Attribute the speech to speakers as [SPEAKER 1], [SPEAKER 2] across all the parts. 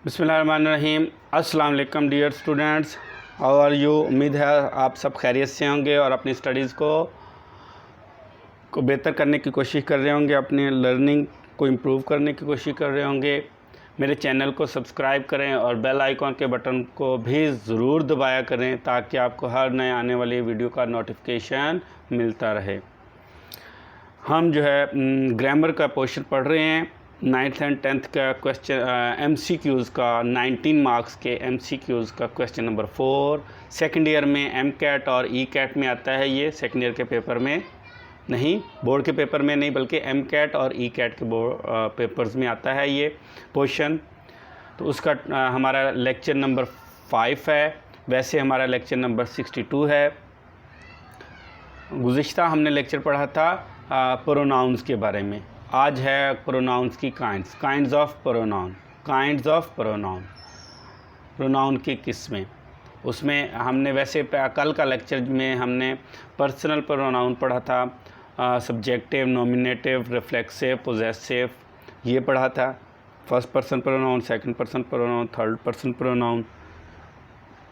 [SPEAKER 1] बिस्मिल्लाहिर्रहमानिर्रहीम। अस्सलाम वालेकुम dear students, how are you. उम्मीद है आप सब खैरियत से होंगे और अपनी स्टडीज़ को बेहतर करने की कोशिश कर रहे होंगे, अपनी लर्निंग को इम्प्रूव करने की कोशिश कर रहे होंगे। मेरे चैनल को सब्सक्राइब करें और बेल आइकॉन के बटन को भी ज़रूर दबाया करें ताकि आपको हर नए आने वाली वीडियो का नोटिफिकेशन मिलता रहे। हम जो है ग्रामर का पोर्शन पढ़ रहे हैं। 9th एंड 10th का क्वेश्चन MCQs का 19 मार्क्स के MCQs का क्वेश्चन नंबर 4 सेकेंड ईयर में MCAT और ECAT में आता है। ये सेकेंड ईयर के पेपर में नहीं, बोर्ड के पेपर में नहीं, बल्कि MCAT और ECAT के पेपर्स में आता है ये पोर्शन। तो उसका हमारा लेक्चर नंबर 5 है। वैसे हमारा लेक्चर नंबर 62 है। गुज़िश्ता हमने लेक्चर पढ़ा था प्रोनाउंस के बारे में। आज है प्रोनाउंस की काइंड्स ऑफ प्रोनाउन की किस्में। उसमें हमने वैसे कल का लेक्चर में हमने पर्सनल प्रोनाउन पढ़ा था, सब्जेक्टिव, नॉमिनेटिव, रिफ्लेक्सिव, पोजेसिव, ये पढ़ा था। First person pronoun, second person pronoun, third person pronoun,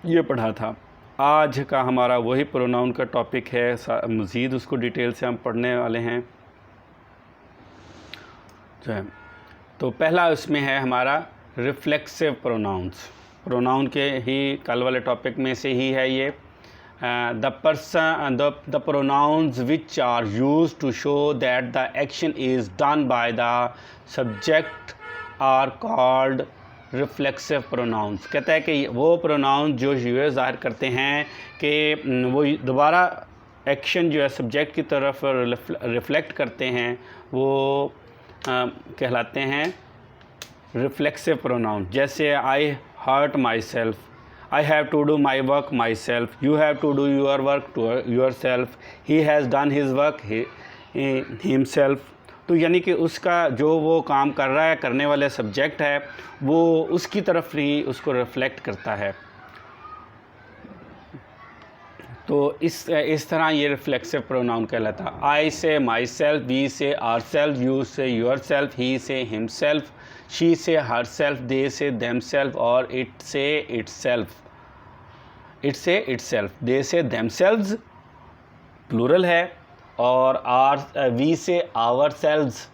[SPEAKER 1] ये पढ़ा था। आज का हमारा वही प्रोनाउन का टॉपिक है, मज़ीद उसको डिटेल से हम पढ़ने वाले हैं जो है। तो पहला उसमें है हमारा रिफ्लेक्सिव प्रोनाउन के ही कल वाले टॉपिक में से ही है ये। The pronouns which are used to show that the action is done by the subject are called reflexive pronouns. कहता है कि वो प्रोनाउन जो ये ज़ाहिर करते हैं कि वो दोबारा एक्शन जो है सब्जेक्ट की तरफ रिफ्लेक्ट करते हैं, वो कहलाते हैं रिफ्लेक्सिव प्रोनाउन। जैसे I hurt myself, I have to do my work myself, you have to do your work to yourself, he has done his work himself. तो यानी कि उसका जो वो काम कर रहा है, करने वाले सब्जेक्ट है, वो उसकी तरफ ही उसको रिफ्लेक्ट करता है। तो इस तरह ये रिफ्लेक्सिव प्रोनाउन कहलाता है। आई से माई सेल्फ, वी से आर सेल्फ, यू से योर सेल्फ, ही से हिम सेल्फ, शी से हर सेल्फ, दे से देम सेल्फ और इट से इट सेल्फ। दे से देम सेल्व्स प्लूरल है और वी से आवर सेल्व्स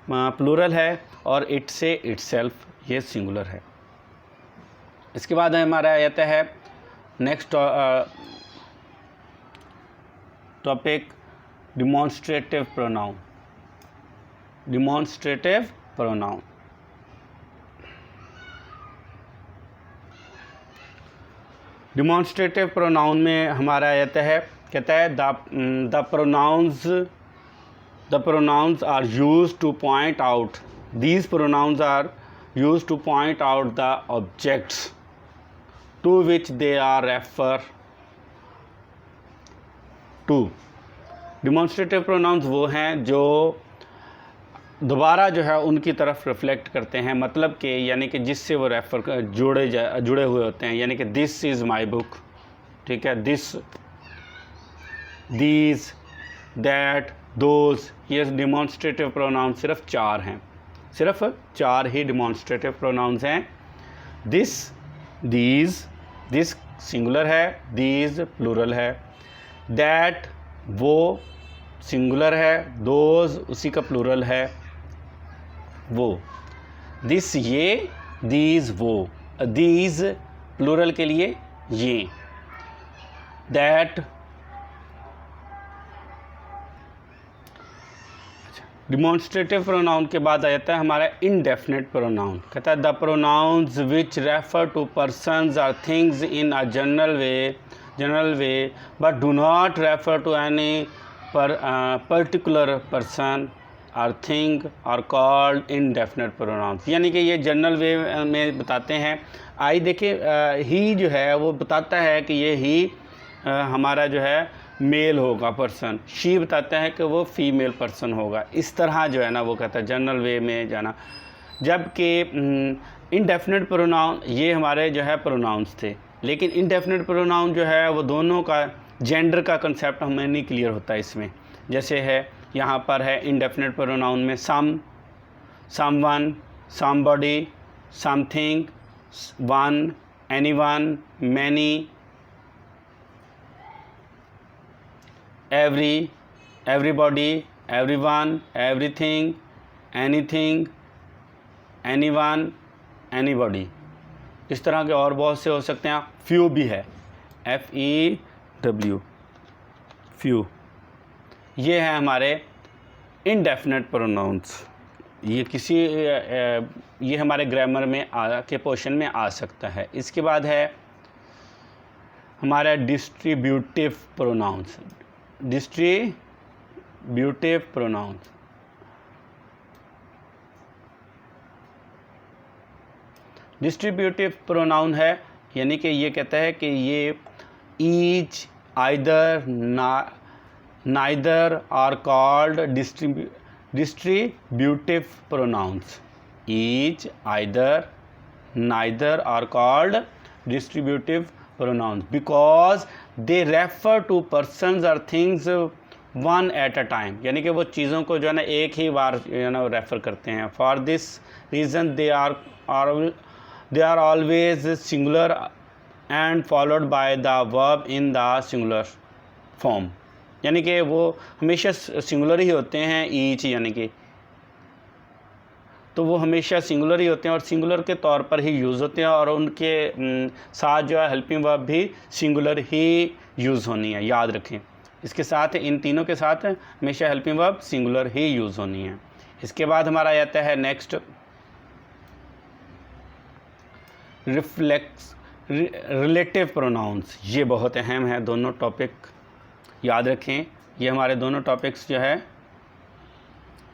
[SPEAKER 1] प्लूरल है और इट से इट सेल्फ ये सिंगुलर है। इसके बाद हमारा आता है next topic demonstrative pronoun. Demonstrative pronoun में हमारा आता है, कहता है the pronouns are used to point out, these pronouns are used to point out the objects to which they are refer to. Demonstrative pronouns वो हैं जो दोबारा जो है उनकी तरफ रिफ्लेक्ट करते हैं, मतलब कि यानी कि जिससे वो रेफर जुड़े हुए होते हैं। यानी कि दिस इज़ माई बुक, ठीक है, दिस, दीज, दैट, दोज, ये डिमॉन्स्ट्रेटिव प्रोनाउन सिर्फ 4 हैं। सिर्फ 4 ही डिमॉन्स्ट्रेटिव प्रोनाउंस हैं। दिस, दीज, दिस सिंगुलर है, दीज प्लूरल है, दैट वो सिंगुलर है, दोज उसी का प्लूरल है वो, दिस ये, दीज वो, दीज प्लूरल के लिए ये, दैट। डिमॉन्स्ट्रेटिव प्रोनाउन के बाद आ जाता है हमारा इनडेफिनेट प्रोनाउन। कहता है the pronouns which refer to persons or things in a general way but do not refer to any particular person or thing are called indefinite pronouns। यानी कि ये जनरल वे में बताते हैं। आई देखिए ही जो है वो बताता है कि ये ही हमारा जो है मेल होगा पर्सन, शी बताता है कि वो फीमेल पर्सन होगा। इस तरह जो है ना वो कहता है जनरल वे में जाना। जबकि इनडेफिनेट प्रोनाउन ये हमारे जो है प्रोनाउंस थे, लेकिन इनडेफिनेट प्रोनाउन जो है वो दोनों का जेंडर का कंसेप्ट हमें नहीं क्लियर होता इसमें। जैसे है यहाँ पर है इनडेफिनेट प्रोनाउन में some, someone, somebody, something, one, anyone, many, every, everybody, everyone, everything, anything, anyone, anybody। इस तरह के और बहुत से हो सकते हैं। फ्यू भी है, FEW, फ्यू। ये है हमारे इनडेफिनेट प्रोनाउंस। ये हमारे ग्रामर में के पोर्शन में आ सकता है। इसके बाद है हमारा distributive pronouns. Distributive pronouns, distributive pronoun है, यानी कि ये कहता है कि ये each, either, neither are called distributive pronouns. Each, either, neither are called distributive pronouns because they refer to persons और things one at a time, यानी कि वो चीज़ों को जो है ना एक ही बार जो ना रेफ़र करते हैं। For this reason they are always singular and followed by the verb in the singular form, यानी कि वो हमेशा सिंगुलर ही होते हैं। ईच यानी कि तो वो हमेशा सिंगुलर ही होते हैं और सिंगुलर के तौर पर ही यूज़ होते हैं, और उनके साथ जो है हेल्पिंग वर्ब भी सिंगुलर ही यूज़ होनी है, याद रखें। इसके साथ इन तीनों के साथ हमेशा हेल्पिंग वर्ब सिंगुलर ही यूज़ होनी है। इसके बाद हमारा आता है नेक्स्ट रिलेटिव प्रोनाउंस। ये बहुत अहम है, दोनों टॉपिक याद रखें। ये हमारे दोनों टॉपिक्स जो है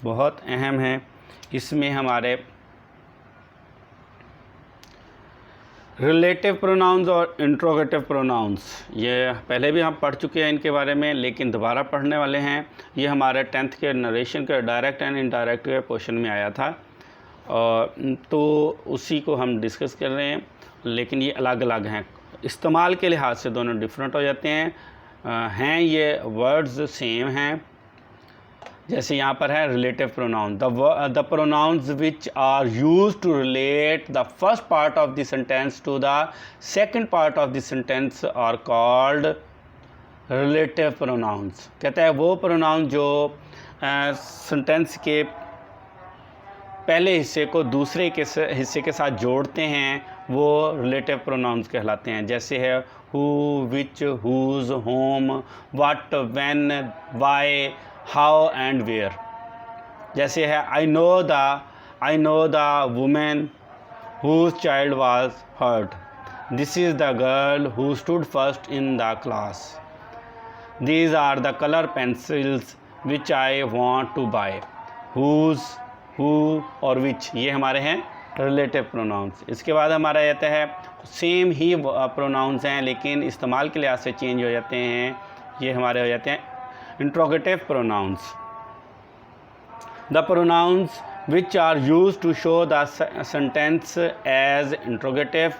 [SPEAKER 1] बहुत अहम हैं। इसमें हमारे रिलेटिव प्रोनाउंस और इंट्रोगेटिव प्रोनाउंस, ये पहले भी हम पढ़ चुके हैं इनके बारे में, लेकिन दोबारा पढ़ने वाले हैं। ये हमारे 10th के नरेशन के डायरेक्ट एंड इनडायरेक्ट के पोर्शन में आया था, और तो उसी को हम डिस्कस कर रहे हैं, लेकिन ये अलग अलग हैं। इस्तेमाल के लिहाज से दोनों डिफरेंट हो जाते हैं। ये वर्ड्स सेम हैं। जैसे यहाँ पर है relative pronoun, the pronouns which are used to relate the first part of the sentence to the second part of the sentence are called relative pronouns. कहता है वो प्रोनाउन जो सेंटेंस के पहले हिस्से को दूसरे के हिस्से के साथ जोड़ते हैं, वो रिलेटिव प्रोनाउंस कहलाते हैं। जैसे है who, which, whose, whom, what, when, why, how and where. जैसे है I know the women whose child was hurt, this is the girl who stood first in the class, these are the colour pencils which I want to buy. Whose, who और which ये हमारे हैं relative pronouns. इसके बाद हमारा आता है same ही pronounce हैं, लेकिन इस्तेमाल के लिहाज से चेंज हो जाते हैं। ये हमारे हो जाते हैं interrogative pronouns. The pronouns which are used to show the sentence as interrogative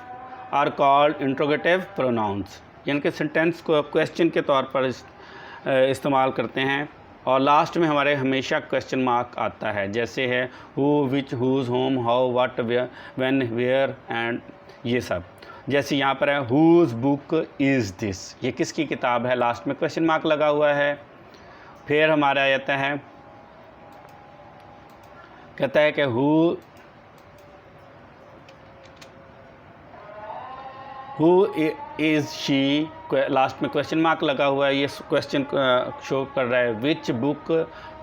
[SPEAKER 1] are called interrogative pronouns, यानी कि सेंटेंस को क्वेश्चन के तौर पर इस्तेमाल करते हैं, और लास्ट में हमारे हमेशा क्वेश्चन मार्क आता है। जैसे है who, which, whose, whom, how, what, when, where and ये सब। जैसे यहाँ पर है हुज बुक इज़ दिस, ये किसकी किताब है, लास्ट में क्वेश्चन मार्क लगा हुआ है। फिर हमारा आता है कहता है कि हु इज़ शी, लास्ट में क्वेश्चन मार्क लगा हुआ है, ये क्वेश्चन शो कर रहा है। Which book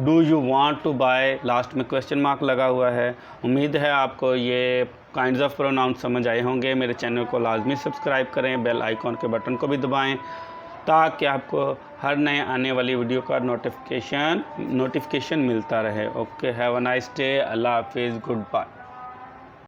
[SPEAKER 1] do you want to buy, last में क्वेश्चन मार्क लगा हुआ है। उम्मीद है आपको ये काइंड्स ऑफ प्रोनाउंस समझ आए होंगे। मेरे चैनल को लाजमी सब्सक्राइब करें, बेल आइकॉन के बटन को भी दबाएं, ताकि आपको हर नए आने वाली वीडियो का नोटिफिकेशन मिलता रहे। Okay, have a nice day, अल्लाह हाफिज़, गुड बाय।